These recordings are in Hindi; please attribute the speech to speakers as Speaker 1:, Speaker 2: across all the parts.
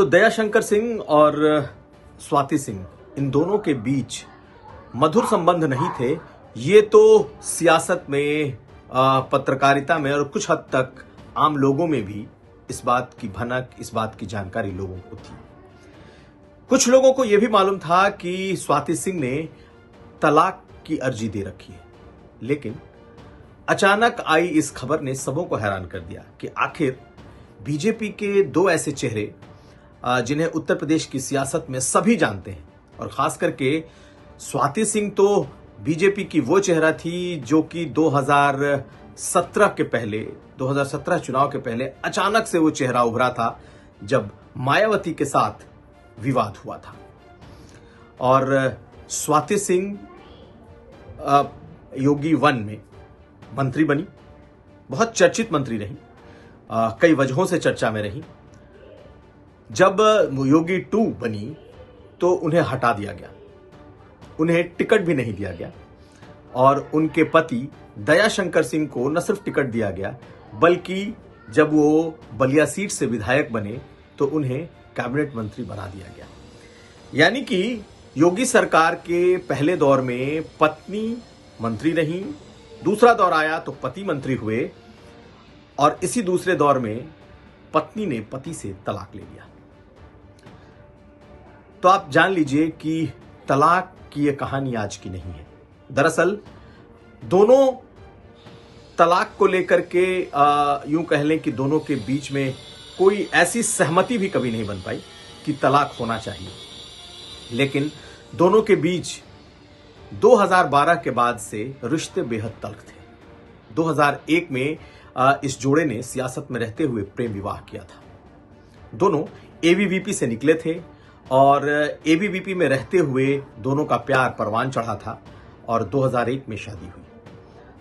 Speaker 1: तो दयाशंकर सिंह और स्वाति सिंह, इन दोनों के बीच मधुर संबंध नहीं थे, ये तो सियासत में, पत्रकारिता में और कुछ हद तक आम लोगों में भी इस बात की भनक, इस बात की जानकारी लोगों को थी। कुछ लोगों को यह भी मालूम था कि स्वाति सिंह ने तलाक की अर्जी दे रखी है, लेकिन अचानक आई इस खबर ने सबों को हैरान कर दिया कि आखिर बीजेपी के दो ऐसे चेहरे जिन्हें उत्तर प्रदेश की सियासत में सभी जानते हैं, और खास करके स्वाति सिंह तो बीजेपी की वो चेहरा थी जो कि 2017 चुनाव के पहले अचानक से वो चेहरा उभरा था जब मायावती के साथ विवाद हुआ था। और स्वाति सिंह योगी 1 में मंत्री बनी, बहुत चर्चित मंत्री रही, कई वजहों से चर्चा में रही। जब योगी 2 बनी तो उन्हें हटा दिया गया, उन्हें टिकट भी नहीं दिया गया, और उनके पति दयाशंकर सिंह को न सिर्फ टिकट दिया गया बल्कि जब वो बलिया सीट से विधायक बने तो उन्हें कैबिनेट मंत्री बना दिया गया। यानी कि योगी सरकार के पहले दौर में पत्नी मंत्री रही, दूसरा दौर आया तो पति मंत्री हुए, और इसी दूसरे दौर में पत्नी ने पति से तलाक ले लिया। तो आप जान लीजिए कि तलाक की यह कहानी आज की नहीं है। दरअसल दोनों तलाक को लेकर के यूं कह लें कि दोनों के बीच में कोई ऐसी सहमति भी कभी नहीं बन पाई कि तलाक होना चाहिए, लेकिन दोनों के बीच 2012 के बाद से रिश्ते बेहद तल्ख थे। 2001 में इस जोड़े ने सियासत में रहते हुए प्रेम विवाह किया था। दोनों एबीवीपी से निकले थे और एबीवीपी में रहते हुए दोनों का प्यार परवान चढ़ा था और 2001 में शादी हुई।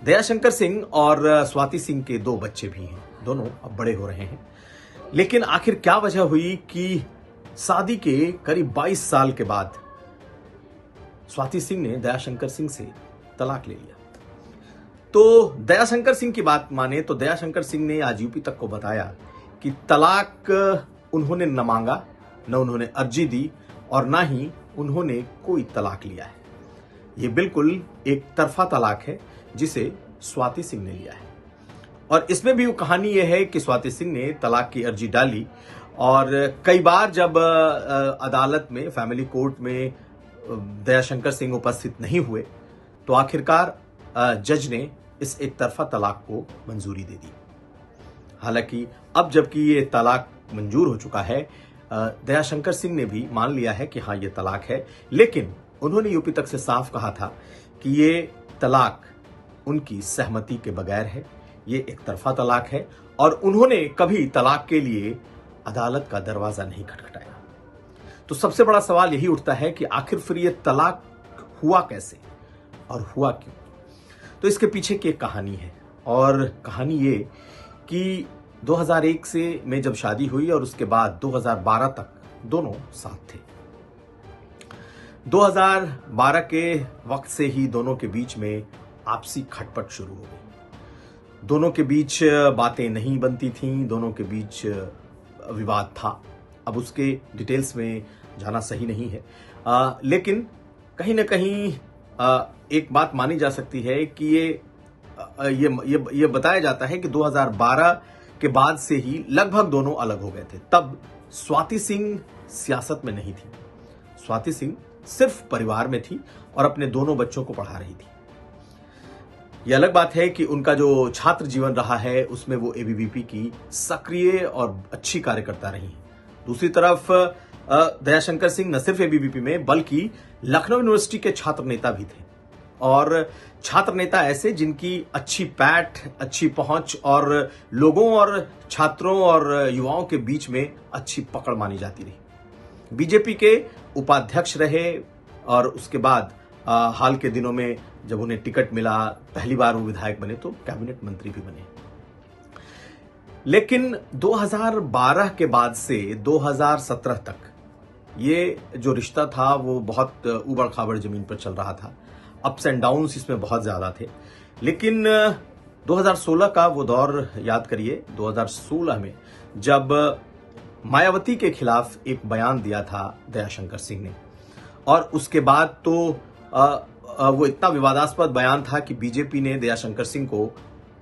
Speaker 1: दयाशंकर सिंह और स्वाति सिंह के 2 बच्चे भी हैं, दोनों अब बड़े हो रहे हैं। लेकिन आखिर क्या वजह हुई कि शादी के करीब 22 साल के बाद स्वाति सिंह ने दयाशंकर सिंह से तलाक ले लिया? तो दयाशंकर सिंह की बात माने तो दयाशंकर सिंह ने आज यूपी तक को बताया कि तलाक उन्होंने न मांगा, न उन्होंने अर्जी दी, और ना ही उन्होंने कोई तलाक लिया है। ये बिल्कुल एक तरफा तलाक है जिसे स्वाति सिंह ने लिया है। और इसमें भी वो कहानी यह है कि स्वाति सिंह ने तलाक की अर्जी डाली, और कई बार जब अदालत में, फैमिली कोर्ट में दयाशंकर सिंह उपस्थित नहीं हुए तो आखिरकार जज ने इस एक तरफा तलाक को मंजूरी दे दी। हालांकि अब जबकि ये तलाक मंजूर हो चुका है, दयाशंकर सिंह ने भी मान लिया है कि हाँ ये तलाक है, लेकिन उन्होंने यूपी तक से साफ कहा था कि ये तलाक उनकी सहमति के बगैर है, ये एक तरफा तलाक है, और उन्होंने कभी तलाक के लिए अदालत का दरवाजा नहीं खटखटाया। तो सबसे बड़ा सवाल यही उठता है कि आखिर फिर ये तलाक हुआ कैसे और हुआ क्यों? तो इसके पीछे की एक कहानी है, और कहानी ये कि 2001 से में जब शादी हुई और उसके बाद 2012 तक दोनों साथ थे। 2012 के वक्त से ही दोनों के बीच में आपसी खटपट शुरू हो गई। दोनों के बीच बातें नहीं बनती थीं, दोनों के बीच विवाद था। अब उसके डिटेल्स में जाना सही नहीं है, लेकिन कहीं ना कहीं एक बात मानी जा सकती है कि ये बताया जाता है कि 2012 के बाद से ही लगभग दोनों अलग हो गए थे। तब स्वाति सिंह सियासत में नहीं थी, स्वाति सिंह सिर्फ परिवार में थी और अपने दोनों बच्चों को पढ़ा रही थी। यह अलग बात है कि उनका जो छात्र जीवन रहा है उसमें वो एबीवीपी की सक्रिय और अच्छी कार्यकर्ता रही। दूसरी तरफ दयाशंकर सिंह न सिर्फ एबीवीपी में बल्कि लखनऊ यूनिवर्सिटी के छात्र नेता भी थे, और छात्र नेता ऐसे जिनकी अच्छी पैठ, अच्छी पहुंच और लोगों और छात्रों और युवाओं के बीच में अच्छी पकड़ मानी जाती रही। बीजेपी के उपाध्यक्ष रहे, और उसके बाद हाल के दिनों में जब उन्हें टिकट मिला, पहली बार वो विधायक बने तो कैबिनेट मंत्री भी बने। लेकिन 2012 के बाद से 2017 तक ये जो रिश्ता था वो बहुत उबड़ खाबड़ जमीन पर चल रहा था। अप्स एंड डाउन्स इसमें बहुत ज्यादा थे। लेकिन 2016 का वो दौर याद करिए, 2016 में जब मायावती के खिलाफ एक बयान दिया था दयाशंकर सिंह ने, और उसके बाद तो वो इतना विवादास्पद बयान था कि बीजेपी ने दयाशंकर सिंह को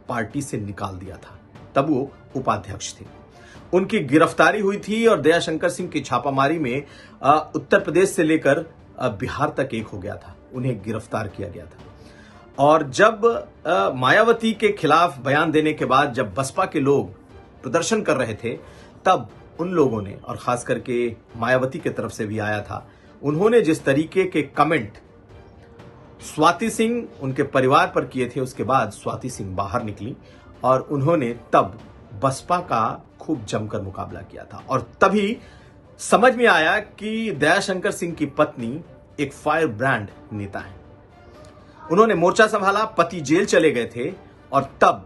Speaker 1: पार्टी से निकाल दिया था। तब वो उपाध्यक्ष थे, उनकी गिरफ्तारी हुई थी और दयाशंकर सिंह की छापामारी में उत्तर प्रदेश से लेकर बिहार तक एक हो गया था, उन्हें गिरफ्तार किया गया था। और जब मायावती के खिलाफ बयान देने के बाद जब बसपा के लोग प्रदर्शन कर रहे थे, तब उन लोगों ने, और खास करके मायावती की तरफ से भी आया था, उन्होंने जिस तरीके के कमेंट स्वाति सिंह उनके परिवार पर किए थे, उसके बाद स्वाति सिंह बाहर निकली और उन्होंने तब बसपा का खूब जमकर मुकाबला किया था। और तभी समझ में आया कि दयाशंकर सिंह की पत्नी एक फायर ब्रांड नेता है। उन्होंने मोर्चा संभाला, पति जेल चले गए थे और तब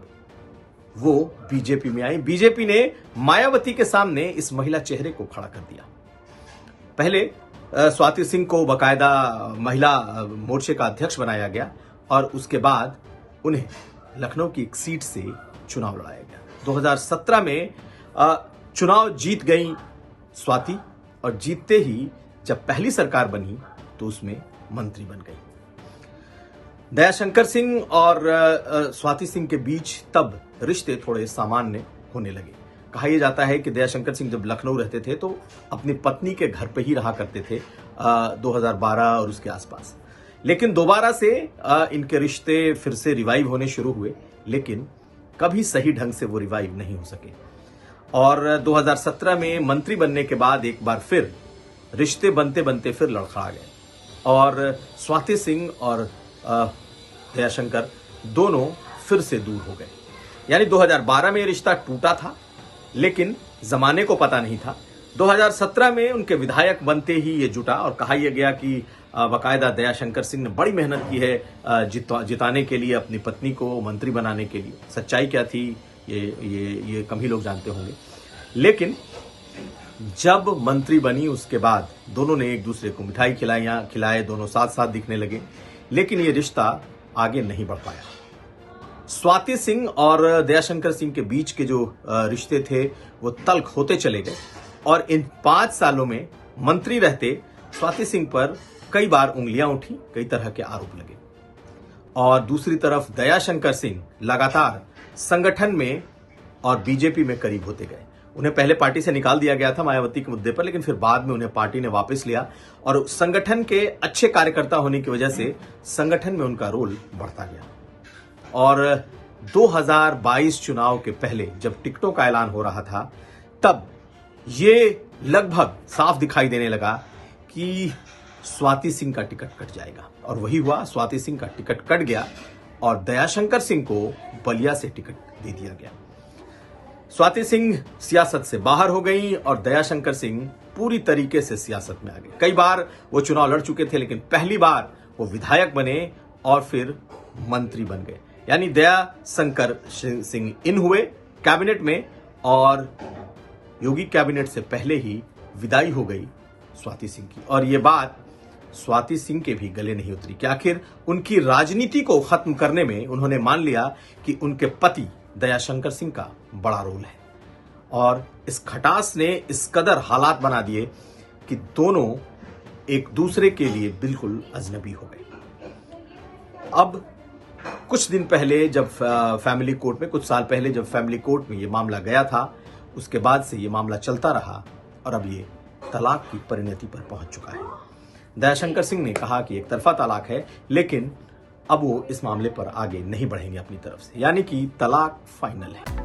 Speaker 1: वो बीजेपी में आई। बीजेपी ने मायावती के सामने इस महिला चेहरे को खड़ा कर दिया। पहले स्वाति सिंह को बकायदा महिला मोर्चे का अध्यक्ष बनाया गया और उसके बाद उन्हें लखनऊ की एक सीट से चुनाव लड़ाया गया। 2017 में चुनाव जीत गई स्वाति, और जीतते ही जब पहली सरकार बनी तो उसमें मंत्री बन गई। दयाशंकर सिंह और स्वाति सिंह के बीच तब रिश्ते थोड़े सामान्य होने लगे। कहा यह जाता है कि दयाशंकर सिंह जब लखनऊ रहते थे तो अपनी पत्नी के घर पे ही रहा करते थे 2012 और उसके आसपास। लेकिन दोबारा से इनके रिश्ते फिर से रिवाइव होने शुरू हुए, लेकिन कभी सही ढंग से वो रिवाइव नहीं हो सके। और 2017 में मंत्री बनने के बाद एक बार फिर रिश्ते बनते बनते फिर लड़खड़ा गए और स्वाति सिंह और दयाशंकर दोनों फिर से दूर हो गए। यानी 2012 में रिश्ता टूटा था, लेकिन जमाने को पता नहीं था। 2017 में उनके विधायक बनते ही ये जुटा और कहा यह गया कि बाकायदा दयाशंकर सिंह ने बड़ी मेहनत की है जिताने के लिए, अपनी पत्नी को मंत्री बनाने के लिए। सच्चाई क्या थी ये कम ही लोग जानते होंगे। लेकिन जब मंत्री बनी उसके बाद दोनों ने एक दूसरे को मिठाई खिलाए, दोनों साथ साथ दिखने लगे, लेकिन ये रिश्ता आगे नहीं बढ़ पाया। स्वाति सिंह और दयाशंकर सिंह के बीच के जो रिश्ते थे वो तल्ख होते चले गए और इन 5 सालों में मंत्री रहते स्वाति सिंह पर कई बार उंगलियां उठी, कई तरह के आरोप लगे। और दूसरी तरफ दयाशंकर सिंह लगातार संगठन में और बीजेपी में करीब होते गए। उन्हें पहले पार्टी से निकाल दिया गया था मायावती के मुद्दे पर, लेकिन फिर बाद में उन्हें पार्टी ने वापस लिया और संगठन के अच्छे कार्यकर्ता होने की वजह से संगठन में उनका रोल बढ़ता गया। और 2022 चुनाव के पहले जब टिकटों का ऐलान हो रहा था, तब ये लगभग साफ दिखाई देने लगा कि स्वाति सिंह का टिकट कट जाएगा, और वही हुआ। स्वाति सिंह का टिकट कट गया और दयाशंकर सिंह को बलिया से टिकट दे दिया गया। स्वाति सिंह सियासत से बाहर हो गई और दयाशंकर सिंह पूरी तरीके से सियासत में आ गए। कई बार वो चुनाव लड़ चुके थे, लेकिन पहली बार वो विधायक बने और फिर मंत्री बन गए। यानी दयाशंकर सिंह इन हुए कैबिनेट में और योगी कैबिनेट से पहले ही विदाई हो गई स्वाति सिंह की। और ये बात स्वाति सिंह के भी गले नहीं उतरी कि आखिर उनकी राजनीति को खत्म करने में उन्होंने मान लिया कि उनके पति दयाशंकर सिंह का बड़ा रोल है। और इस खटास ने इस कदर हालात बना दिए कि दोनों एक दूसरे के लिए बिल्कुल अजनबी हो गए। अब कुछ दिन पहले जब फैमिली कोर्ट में, कुछ साल पहले जब फैमिली कोर्ट में ये मामला गया था, उसके बाद से ये मामला चलता रहा और अब ये तलाक की परिणति पर पहुंच चुका है। दयाशंकर सिंह ने कहा कि एक तरफा तलाक है, लेकिन अब वो इस मामले पर आगे नहीं बढ़ेंगे अपनी तरफ से, यानी कि तलाक फाइनल है।